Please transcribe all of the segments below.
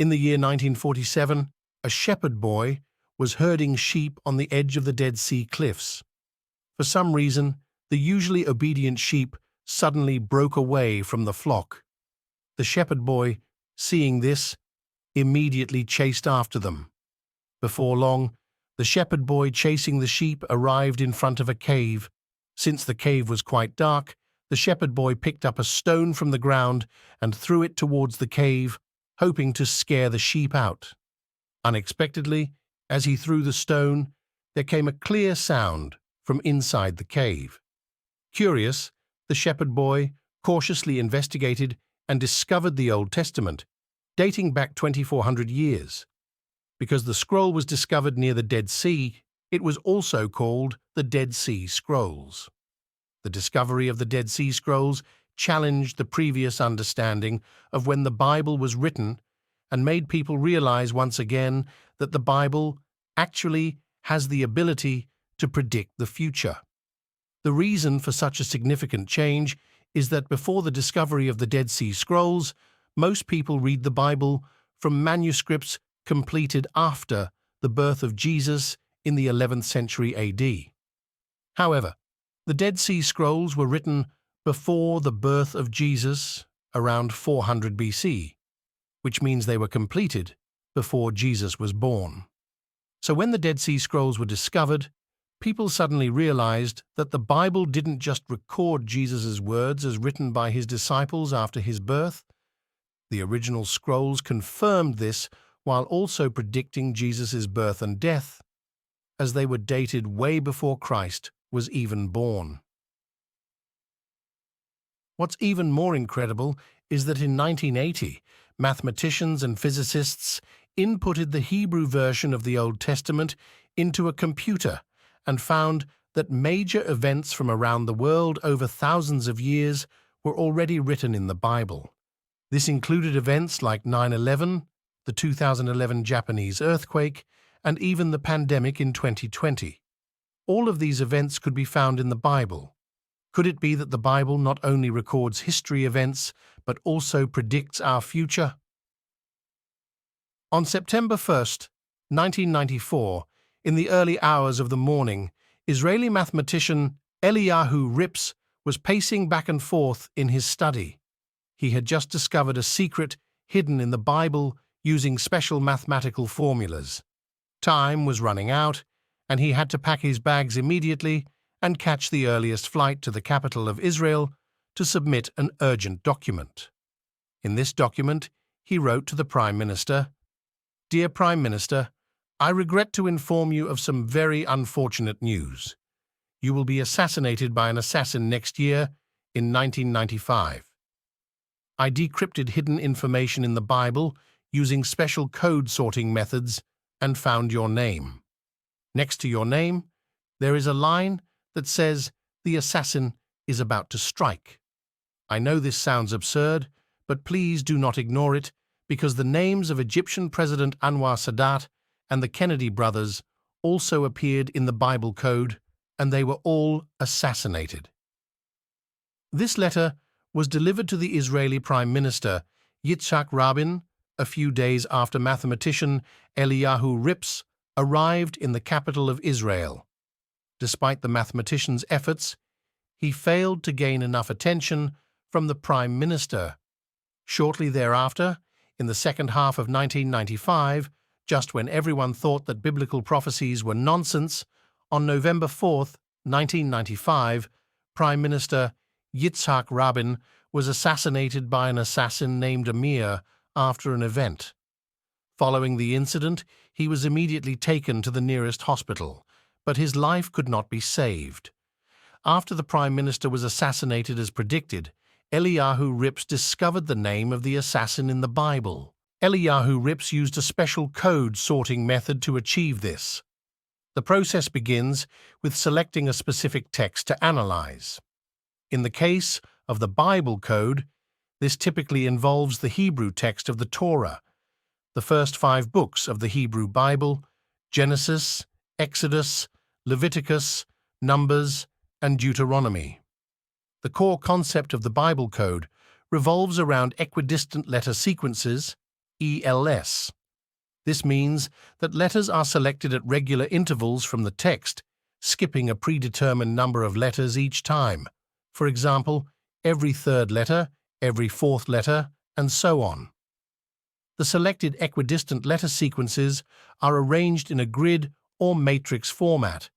In the year 1947, a shepherd boy was herding sheep on the edge of the Dead Sea cliffs. For some reason, the usually obedient sheep suddenly broke away from the flock. The shepherd boy, seeing this, immediately chased after them. Before long, the shepherd boy chasing the sheep arrived in front of a cave. Since the cave was quite dark, the shepherd boy picked up a stone from the ground and threw it towards the cave, hoping to scare the sheep out. Unexpectedly, as he threw the stone, there came a clear sound from inside the cave. Curious, the shepherd boy cautiously investigated and discovered the Old Testament, dating back 2,400 years. Because the scroll was discovered near the Dead Sea, it was also called the Dead Sea Scrolls. The discovery of the Dead Sea Scrolls challenged the previous understanding of when the Bible was written and made people realize once again that the Bible actually has the ability to predict the future. The reason for such a significant change is that before the discovery of the Dead Sea Scrolls, most people read the Bible from manuscripts completed after the birth of Jesus in the 11th century AD. However, the Dead Sea Scrolls were written before the birth of Jesus, around 400 BC, which means they were completed before Jesus was born. So when the Dead Sea Scrolls were discovered, people suddenly realized that the Bible didn't just record Jesus' words as written by his disciples after his birth. The original scrolls confirmed this while also predicting Jesus' birth and death, as they were dated way before Christ was even born. What's even more incredible is that in 1980, mathematicians and physicists inputted the Hebrew version of the Old Testament into a computer and found that major events from around the world over thousands of years were already written in the Bible. This included events like 9/11, the 2011 Japanese earthquake, and even the pandemic in 2020. All of these events could be found in the Bible. Could it be that the Bible not only records history events, but also predicts our future? On September 1st, 1994, in the early hours of the morning, Israeli mathematician Eliyahu Rips was pacing back and forth in his study. He had just discovered a secret hidden in the Bible using special mathematical formulas. Time was running out, and he had to pack his bags immediately and catch the earliest flight to the capital of Israel to submit an urgent document. In this document, he wrote to the Prime Minister, "Dear Prime Minister, I regret to inform you of some very unfortunate news. You will be assassinated by an assassin next year in 1995. I decrypted hidden information in the Bible using special code sorting methods and found your name. Next to your name, there is a line that says the assassin is about to strike. I know this sounds absurd, but please do not ignore it, because the names of Egyptian President Anwar Sadat and the Kennedy brothers also appeared in the Bible code, and they were all assassinated." This letter was delivered to the Israeli Prime Minister Yitzhak Rabin a few days after mathematician Eliyahu Rips arrived in the capital of Israel. Despite the mathematician's efforts, he failed to gain enough attention from the Prime Minister. Shortly thereafter, in the second half of 1995, just when everyone thought that biblical prophecies were nonsense, on November 4th, 1995, Prime Minister Yitzhak Rabin was assassinated by an assassin named Amir after an event. Following the incident, he was immediately taken to the nearest hospital, but his life could not be saved. After the Prime Minister was assassinated as predicted, Eliyahu Rips discovered the name of the assassin in the Bible. Eliyahu Rips used a special code sorting method to achieve this. The process begins with selecting a specific text to analyze. In the case of the Bible code, this typically involves the Hebrew text of the Torah, the first 5 books of the Hebrew Bible: Genesis, Exodus, Leviticus, Numbers, and Deuteronomy. The core concept of the Bible code revolves around equidistant letter sequences, ELS. This means that letters are selected at regular intervals from the text, skipping a predetermined number of letters each time. For example, every third letter, every fourth letter, and so on. The selected equidistant letter sequences are arranged in a grid or matrix format,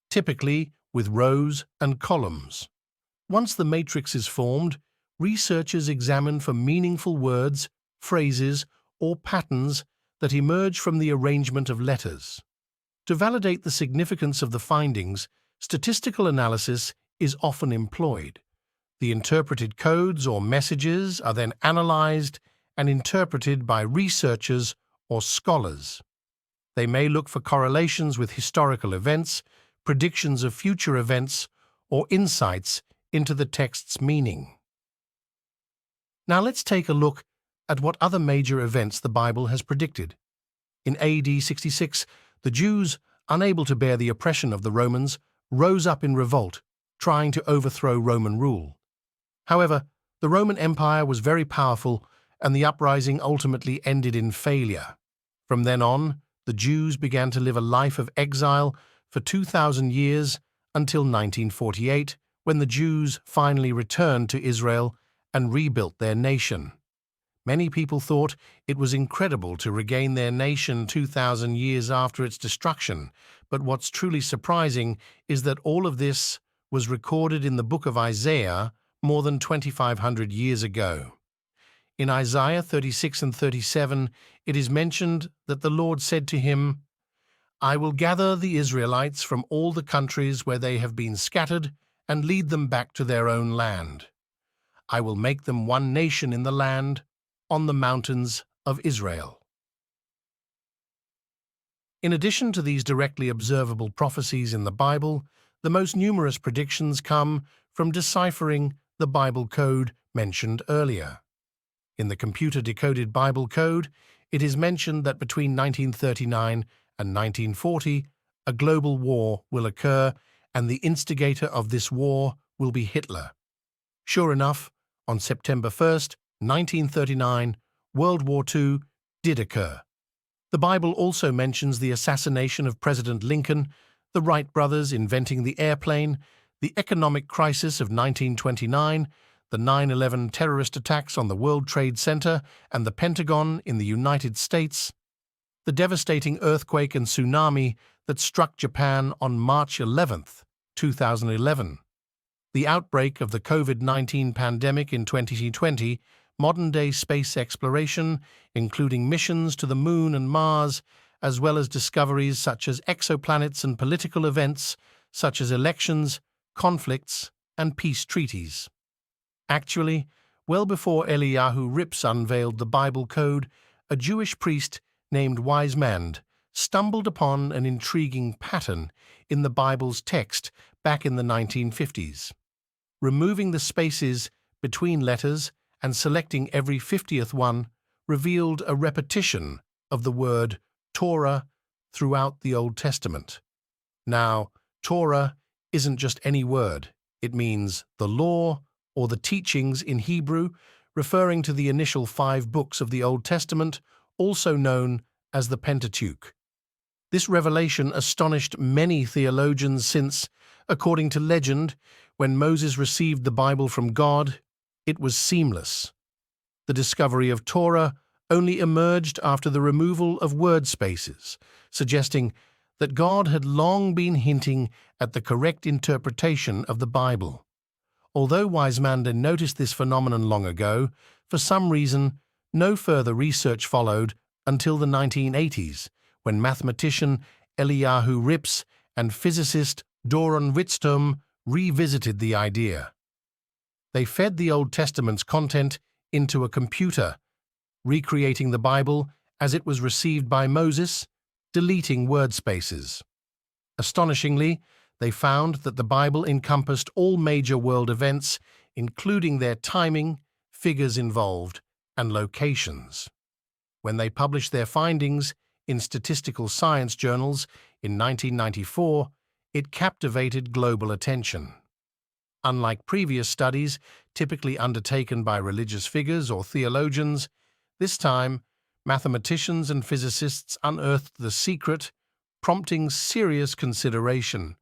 typically with rows and columns. Once the matrix is formed, researchers examine for meaningful words, phrases, or patterns that emerge from the arrangement of letters. To validate the significance of the findings, statistical analysis is often employed. The interpreted codes or messages are then analyzed and interpreted by researchers or scholars. They may look for correlations with historical events, predictions of future events, or insights into the text's meaning. Now let's take a look at what other major events the Bible has predicted. In AD 66, the Jews, unable to bear the oppression of the Romans, rose up in revolt, trying to overthrow Roman rule. However, the Roman Empire was very powerful, and the uprising ultimately ended in failure. From then on, the Jews began to live a life of exile for 2,000 years until 1948, when the Jews finally returned to Israel and rebuilt their nation. Many people thought it was incredible to regain their nation 2,000 years after its destruction, but what's truly surprising is that all of this was recorded in the book of Isaiah more than 2,500 years ago. In Isaiah 36 and 37, it is mentioned that the Lord said to him, "I will gather the Israelites from all the countries where they have been scattered and lead them back to their own land. I will make them one nation in the land, on the mountains of Israel." In addition to these directly observable prophecies in the Bible, the most numerous predictions come from deciphering the Bible code mentioned earlier. In the computer-decoded Bible code, it is mentioned that between 1939 and 1940, a global war will occur, and the instigator of this war will be Hitler. Sure enough, on September 1st, 1939, World War II did occur. The Bible also mentions the assassination of President Lincoln, the Wright brothers inventing the airplane, the economic crisis of 1929, the 9/11 terrorist attacks on the World Trade Center and the Pentagon in the United States, the devastating earthquake and tsunami that struck Japan on March 11th, 2011, the outbreak of the COVID-19 pandemic in 2020, modern-day space exploration, including missions to the Moon and Mars, as well as discoveries such as exoplanets and political events such as elections, conflicts, and peace treaties. Actually, well before Eliyahu Rips unveiled the Bible code, a Jewish priest named Wisemand stumbled upon an intriguing pattern in the Bible's text back in the 1950s. Removing the spaces between letters and selecting every 50th one revealed a repetition of the word Torah throughout the Old Testament. Now, Torah isn't just any word. It means the law or the teachings in Hebrew, referring to the initial 5 books of the Old Testament, also known as the Pentateuch. This revelation astonished many theologians since, according to legend, when Moses received the Bible from God, it was seamless. The discovery of Torah only emerged after the removal of word spaces, suggesting that God had long been hinting at the correct interpretation of the Bible. Although Wisemand noticed this phenomenon long ago, for some reason, no further research followed until the 1980s, when mathematician Eliyahu Rips and physicist Doron Witztum revisited the idea. They fed the Old Testament's content into a computer, recreating the Bible as it was received by Moses, deleting word spaces. Astonishingly, they found that the Bible encompassed all major world events, including their timing, figures involved, and locations. When they published their findings in statistical science journals in 1994, it captivated global attention. Unlike previous studies, typically undertaken by religious figures or theologians, this time Mathematicians and physicists unearthed the secret, prompting serious consideration.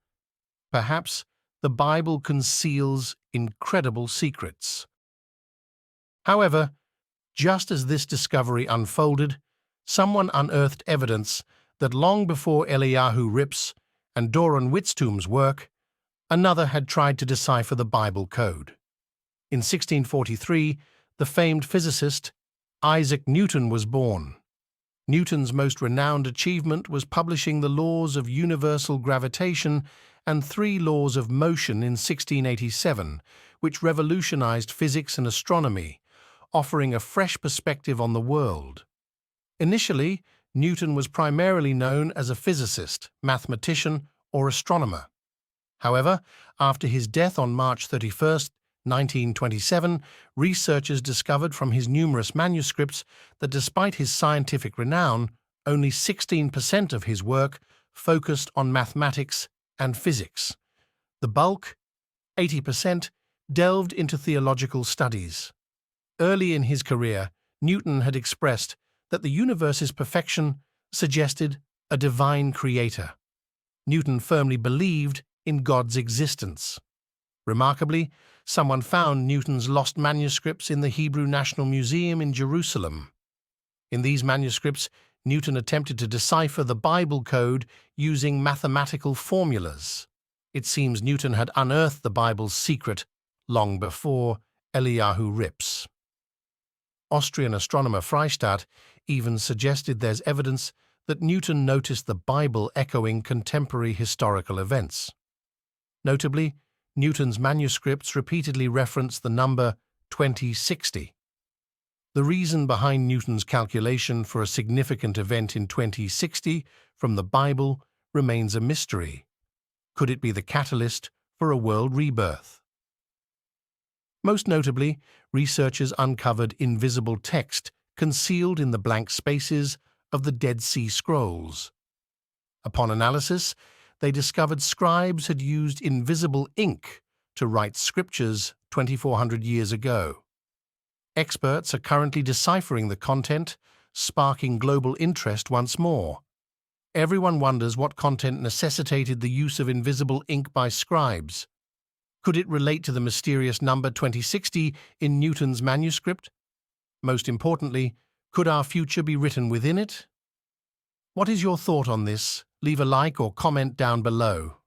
Perhaps the Bible conceals incredible secrets. However, just as this discovery unfolded, someone unearthed evidence that long before Eliyahu Rips and Doron Witztum's work, another had tried to decipher the Bible code. In 1643, the famed physicist Isaac Newton was born. Newton's most renowned achievement was publishing the laws of universal gravitation and three laws of motion in 1687, which revolutionized physics and astronomy, offering a fresh perspective on the world. Initially, Newton was primarily known as a physicist, mathematician, or astronomer. However, after his death on March 31, 1927, researchers discovered from his numerous manuscripts that despite his scientific renown, only 16% of his work focused on mathematics and physics. The bulk, 80%, delved into theological studies. Early in his career, Newton had expressed that the universe's perfection suggested a divine creator. Newton firmly believed in God's existence. Remarkably, someone found Newton's lost manuscripts in the Hebrew National Museum in Jerusalem. In these manuscripts, Newton attempted to decipher the Bible code using mathematical formulas. It seems Newton had unearthed the Bible's secret long before Eliyahu Rips. Austrian astronomer Freistadt even suggested there's evidence that Newton noticed the Bible echoing contemporary historical events. Notably, Newton's manuscripts repeatedly reference the number 2060. The reason behind Newton's calculation for a significant event in 2060 from the Bible remains a mystery. Could it be the catalyst for a world rebirth? Most notably, researchers uncovered invisible text concealed in the blank spaces of the Dead Sea Scrolls. Upon analysis, they discovered scribes had used invisible ink to write scriptures 2,400 years ago. Experts are currently deciphering the content, sparking global interest once more. Everyone wonders what content necessitated the use of invisible ink by scribes. Could it relate to the mysterious number 2060 in Newton's manuscript? Most importantly, could our future be written within it? What is your thought on this? Leave a like or comment down below.